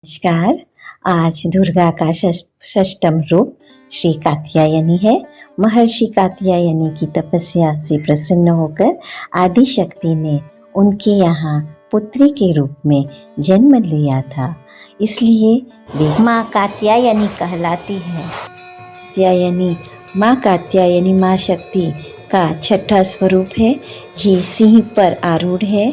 नमस्कार। आज दुर्गा का षष्ठम रूप श्री कात्यायनी है। महर्षि कात्यायनी की तपस्या से प्रसन्न होकर आदि शक्ति ने उनके यहाँ पुत्री के रूप में जन्म लिया था, इसलिए वे माँ कात्यायनी कहलाती है। माँ कात्यायनी माँ शक्ति का छठा स्वरूप है। ये सिंह पर आरूढ़ है,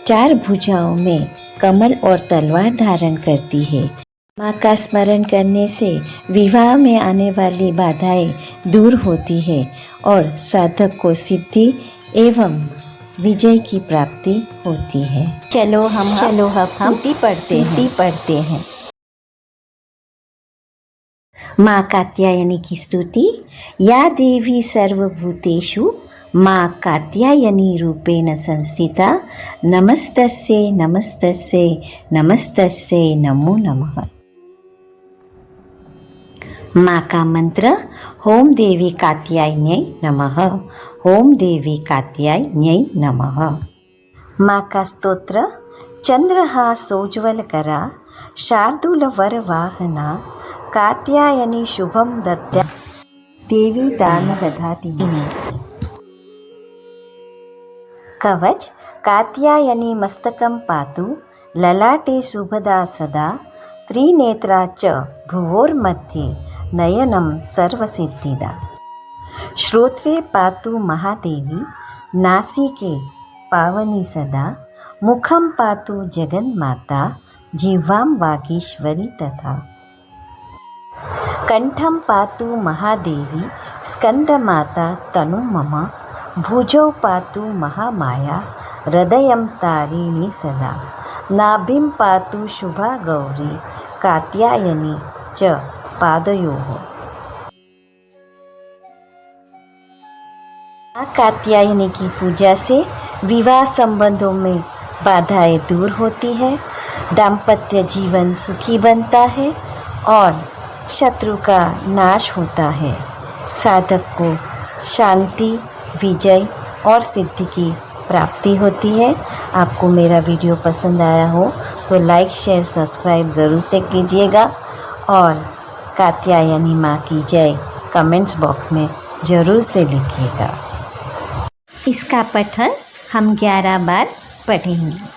4 भुजाओं में कमल और तलवार धारण करती है। माँ का स्मरण करने से विवाह में आने वाली बाधाएं दूर होती है और साधक को सिद्धि एवं विजय की प्राप्ति होती है। चलो हम स्तुति पढ़ते हैं। माँ कात्यायनी की स्तुति। या देवी सर्वभूतेषु माँ कात्यायनी रूपेण संस्थिता नमस्तस्यै नमस्तस्यै नमस्तस्यै नमो नमः। माँ का मंत्र ओम देवी कात्यायन्यै नमः, ओम देवी कात्यायन्यै नमः। माँ का स्तोत्र। चंद्रहा सोज्वलकरा शार्दूलवरवाहना कात्यायनी शुभम दत्त्या देवी दानवधातिनी। कवच। कात्यायनी मस्तकं पातु ललाटे शुभदा सदा त्रिनेत्रा च भ्रुवोर्मध्ये नयनं सर्वसिद्धिदा। श्रोत्रे पातु महादेवी नासिके पावनी सदा मुखं पातु जगन्माता जिह्वां वागीश्वरी तथा। कंठं पातु महादेवी स्कंदमाता तनु मम भुजौ पातु महामाया हृदयं तारिणी सदा। नाभिं पातु शुभा गौरी कात्यायनी च पादयोः। माँ कात्यायनी की पूजा से विवाह संबंधों में बाधाएं दूर होती है, दाम्पत्य जीवन सुखी बनता है और शत्रु का नाश होता है। साधक को शांति, विजय और सिद्धि की प्राप्ति होती है। आपको मेरा वीडियो पसंद आया हो तो लाइक, शेयर, सब्सक्राइब ज़रूर से कीजिएगा और कात्यायनी माँ की जय कमेंट्स बॉक्स में ज़रूर से लिखिएगा। इसका पठन हम 11 बार पढ़ेंगे।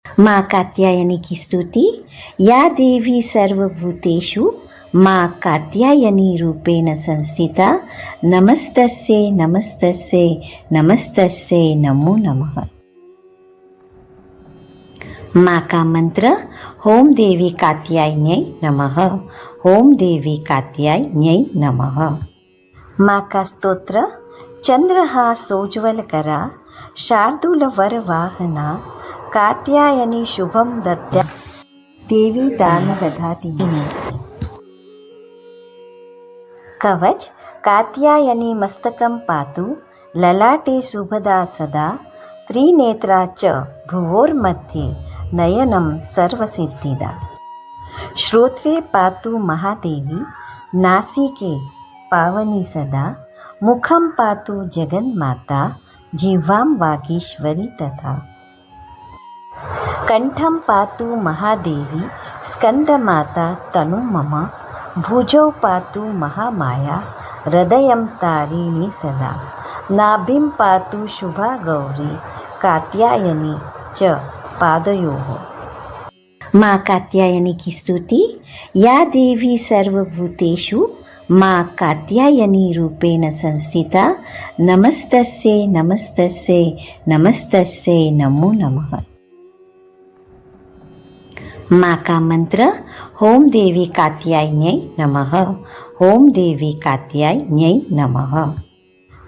माँ कात्यायनी की स्तुति। या देवी सर्वभूतेषु माँ कात्यायनी रूपेण संस्थिता नमस्तस्यै नमस्तस्यै नमस्तस्यै नमो नमः। माँ का मंत्र ओम देवी कात्यायन्यै नमः, ओम देवी कात्यायन्यै नमः। माँ का स्तोत्र। चंद्रहा सोज्वलकरा शार्दूलवरवाहना कात्यायनी शुभम दत्त्या देवी दानवधातिनी। कवच। कात्यायनी मस्तकं पातु ललाटे शुभदा सदा त्रिनेत्रा च भ्रुवोर्मध्ये नयनं सर्वसिद्धिदा। श्रोत्रे पातु महादेवी नासिके पावनी सदा मुखं पातु जगन्माता जिह्वां वागीश्वरी तथा। कंठं पातु महादेवी स्कंदमाता तनु मम भुजौ पातु महामाया हृदयं तारिणी सदा। नाभिं पातु शुभा गौरी कात्यायनी च पादयोः। माँ कात्यायनी की स्तुति। या देवी सर्वभूतेषु माँ कात्यायनी रूपेण संस्थिता नमस्तस्यै नमस्तस्यै नमस्तस्यै नमो नमः। माँ का मंत्र ओम देवी कात्यायन्यै नमः, ओम देवी कात्यायन्यै नमः।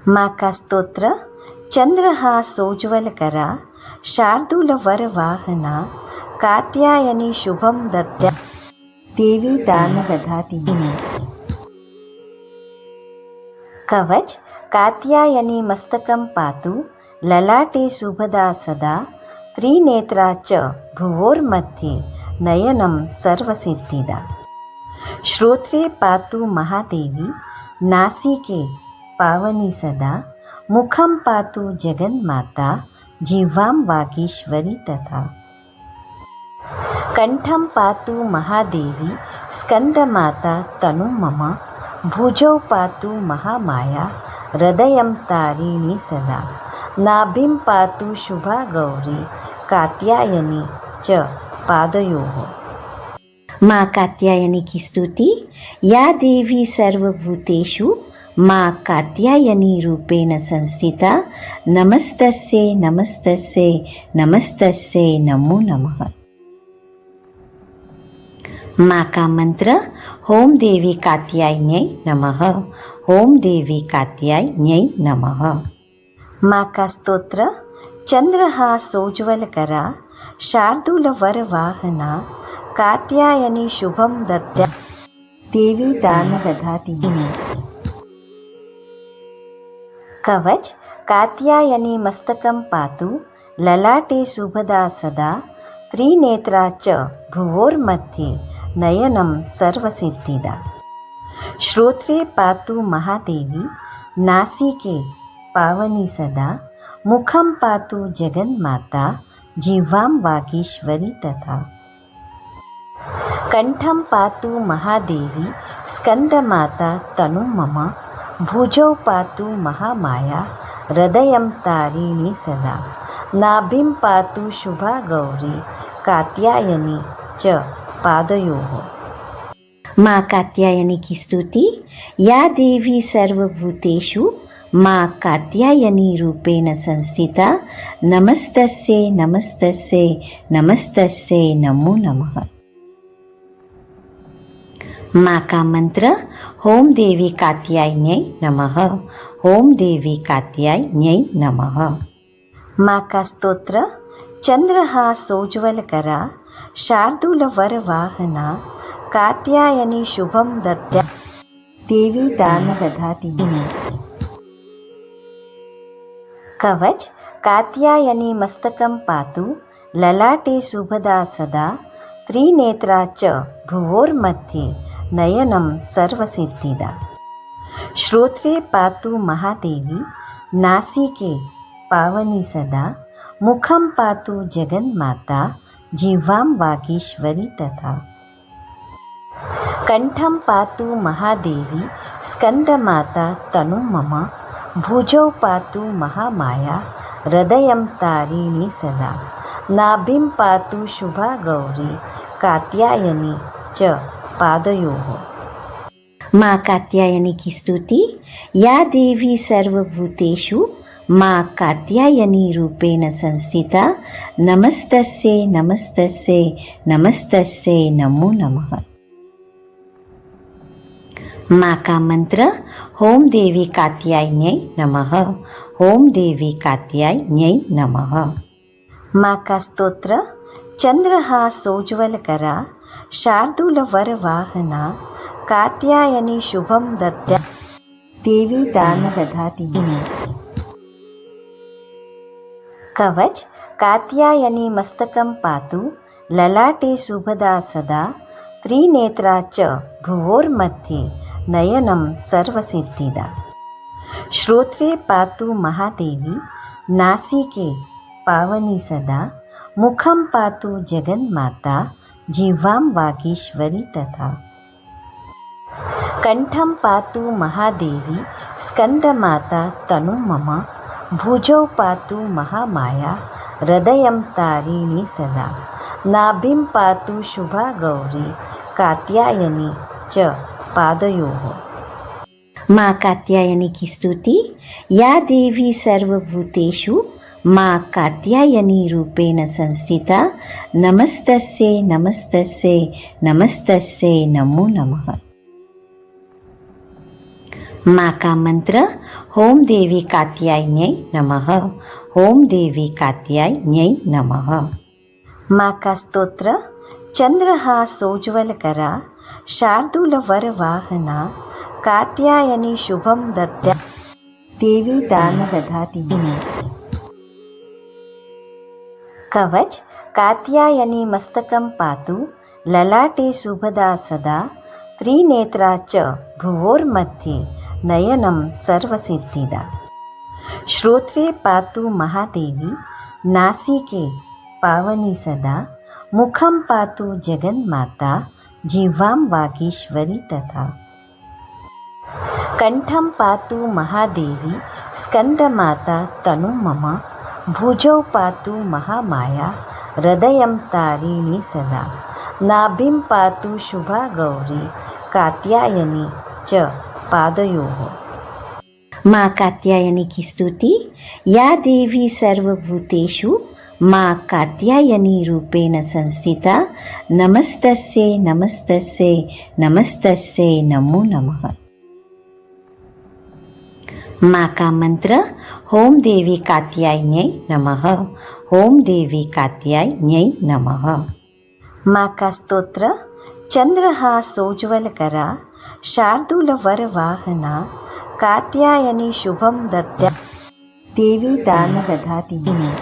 माँ का स्तोत्र। चंद्रहा सोज्वलकरा शार्दूलवरवाहना कात्यायनी शुभम दत्त्या देवी दानवधातिनी। कवच। कात्यायनी मस्तकं पातु ललाटे शुभदा सदा त्रिनेत्रा च भ्रुवोर्मध्ये नयनं सर्वसिद्धिदा। श्रोत्रे पातु महादेवी नासिके पावनी सदा मुखं पातु जगन्माता जिह्वां वागीश्वरी तथा। कंठं पातु महादेवी स्कंदमाता तनुं मम भुजौ पातु महामाया हृदयं तारिणी सदा नाभिं पातु शुभा गौरी कात्यायनी च पादयोः। माँ कात्यायनी की स्तुति। या देवी सर्वभूतेषु माँ कात्यायनी रूपेण संस्थिता नमस्तस्यै नमस्तस्यै नमस्तस्यै नमो नमः। माँ का मंत्र ओम देवी कात्यायन्यै नमः। ओम देवी कात्यायन्यै नमः। माँ का स्तोत्र। चंद्रहासोज्ज्वलकरा शार्दूलवरवाहना कात्यायनी शुभं दद्या देवी दानवधातिनी। कवच। कात्यायनी मस्तकं पातु ललाटे शुभदा सदा त्रिनेत्रा च भ्रुवोर्मध्ये नयनं सर्वसिद्धिदा। श्रोत्रे पातु महादेवी नासिके पावनी सदा मुखं पातु जगन्माता जिह्वां वागीश्वरी तथा। कंठं पातु महादेवी स्कंदमाता तनुं मम भुजौ पातु महामाया हृदयं तारिणी सदा नाभिं पातु शुभा गौरी कात्यायनी च पादयोः। माँ कात्यायनी की स्तुति। या देवी सर्वभूतेषु माँ कात्यायनी रूपेण संस्थिता नमस्तस्यै नमस्तस्यै नमस्तस्यै नमो नमः। माँ का मंत्र ओम देवी कात्यायन्यै नमः। ओम देवी कात्यायन्यै नमः। माँ का स्तोत्र। चंद्रहासोज्ज्वलकरा शार्दूलवरवाहना कात्यायनी शुभं दद्या देवी दानवधातिनी। कवच। कात्यायनी मस्तकं पातु ललाटे शुभदा सदा त्रिनेत्रा च भ्रुवोर्मध्ये नयनं सर्वसिद्धिदा। श्रोत्रे पातु महादेवी नासिके पावनी सदा मुखं पातु जगन्माता जिह्वां वागीश्वरी तथा। कंठं पातु महादेवी स्कंदमाता तनुं मम भुजौ पातु महामाया हृदयं तारिणी सदा नाभिं पातु शुभा गौरी कात्यायनी च पादयोः। माँ कात्यायनी की स्तुति। या देवी सर्वभूतेषु माँ कात्यायनी रूपेण संस्थिता नमस्तस्यै नमस्तस्यै नमस्तस्यै नमो नमः। माँ का मंत्र ओम देवी कात्यायन्यै नमः। ओम देवी कात्यायन्यै नमः। माँ का स्तोत्र। चंद्रहासोज्ज्वलकरा शार्दूलवरवाहना कात्यायनी शुभं दद्या देवी दानवधातिनी। कवच। कात्यायनी मस्तकं पातु ललाटे शुभदा सदा त्रिनेत्रा च भ्रुवोर्मध्ये नयनं सर्वसिद्धिदा। श्रोत्रे पातु महादेवी नासिके पावनी सदा मुखं पातु जगन्माता जिह्वां वागीश्वरी तथा। कंठं पातु महादेवी स्कंदमाता तनुं मम भुजौ पातु महामाया हृदयं तारिणी सदा नाभिं पातु शुभा गौरी कात्यायनी च पादयोः। माँ कात्यायनी की स्तुति। या देवी सर्वभूतेषु माँ कात्यायनी रूपेण संस्थिता नमस्तस्यै नमस्तस्यै नमस्तस्यै नमो नमः। माँ का मंत्र ओम देवी कात्यायन्यै नमः। ओम देवी कात्यायन्यै नमः। माँ का स्तोत्र। चंद्रहासोज्ज्वलकरा शार्दूलवरवाहना कात्यायनी शुभं दद्या देवी दानवधातिनी। कवच। कात्यायनी मस्तकं पातु ललाटे शुभदा सदा त्रिनेत्रा च भ्रुवोर्मध्ये नयनं सर्वसिद्धिदा। श्रोत्रे पातु महादेवी नासिके पावनी सदा, मुखं पातु जगन्माता, जिह्वां वागीश्वरी तथा। कंठं पातु महादेवी, स्कन्दमाता तनुं मम, भुजौ पातु महामाया, हृदयं तारिणी सदा। नाभिं पातु शुभा गौरी, कात्यायनी च पादयोः। माँ कात्यायनी की स्तुति। या देवी सर्वभूतेषु माँ कात्यायनी रूपेण संस्थिता, नमस्तस्यै नमस्तस्यै नमस्तस्यै नमो नमः। माँ का मंत्र। ओम देवी कात्यायन्यै नमः। ओम देवी कात्यायन्यै नमः। माँ का स्तोत्र। चंद्रहा सोज्वलकरा, शार्दूलवरवाहना, कात्यायनी शुभं दद्या, देवी दानवधातिनी।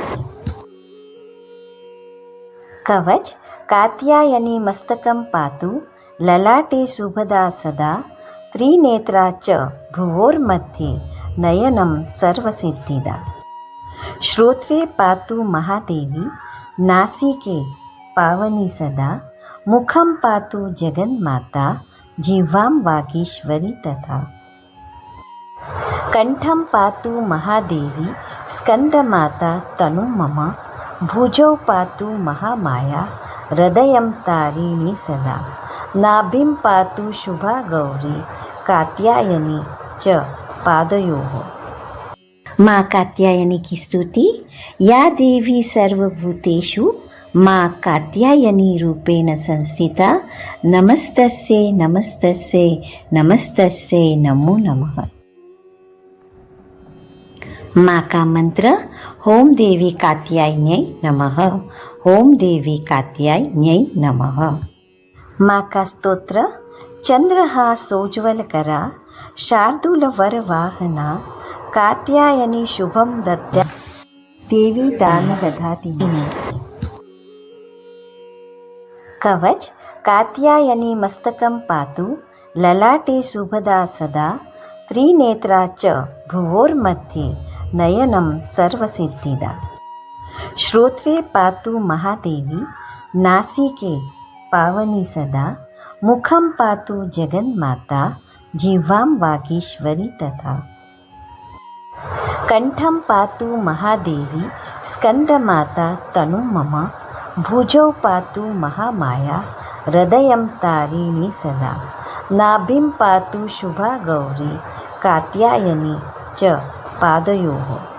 कवच। कात्यायनी मस्तकं पातु, ललाटे शुभदा सदा, त्रिनेत्रा च भ्रुवोर्मध्ये, नयनं सर्वसिद्धिदा। श्रोत्रे पातु महादेवी, नासिके पावनी सदा, मुखं पातु जगन्माता, जिह्वां वागीश्वरी तथा। कंठं पातु महादेवी, स्कन्दमाता तनुं मम, भुजौ पातु महामाया, हृदयं तारिणी सदा। नाभिं पातु शुभा गौरी, कात्यायनी च पादयोः। माँ कात्यायनी की स्तुति। या देवी सर्वभूतेषु माँ कात्यायनी रूपेण संस्थिता, नमस्तस्यै नमस्तस्यै नमस्तस्यै नमो नमः। माँ का मंत्र। ओम देवी कात्यायन्यै नमः। ओम देवी कात्यायन्यै नमः। माँ का स्तोत्र। चंद्रहा सोज्वलकरा, शार्दूलवरवाहना, कात्यायनी शुभं दद्या, देवी दानवधातिनी। कवच। कात्यायनी मस्तकं पातु, ललाटे शुभदा सदा, त्रिनेत्रा च भ्रुवोर्मध्ये, नयनं सर्वसिद्धिदा। श्रोत्रे पातु महादेवी, नासिके पावनी सदा, मुखं पातु जगन्माता, जिह्वां वागीश्वरी तथा। कंठं पातु महादेवी, स्कन्दमाता तनुं मम, भुजौ पातु महामाया, हृदयं तारिणी सदा। नाभिं पातु शुभा गौरी, कात्यायनी च पादयोः।